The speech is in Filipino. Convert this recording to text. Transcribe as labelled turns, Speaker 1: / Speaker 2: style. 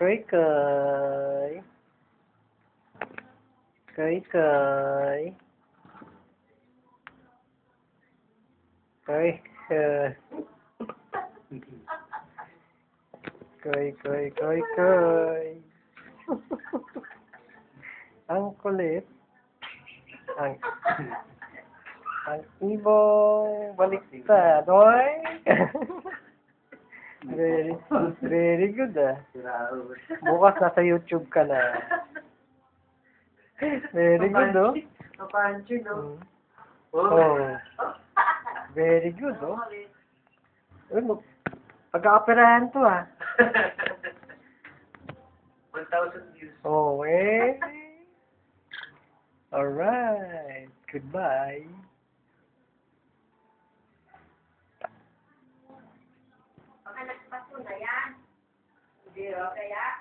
Speaker 1: Koy koy. Koy koy. Koy koy. Koy koy koy koy. Ang kulit. Ang ibong baliktad. Oy! Very good Bukas nasa YouTube ka na. Very good
Speaker 2: Papancho, no?
Speaker 1: Oh. Very good Uy, pagka-operahan to
Speaker 2: 1,000 views.
Speaker 1: Oh, Alright. Goodbye.
Speaker 3: Baka nagpaso na yan. Hindi, kaya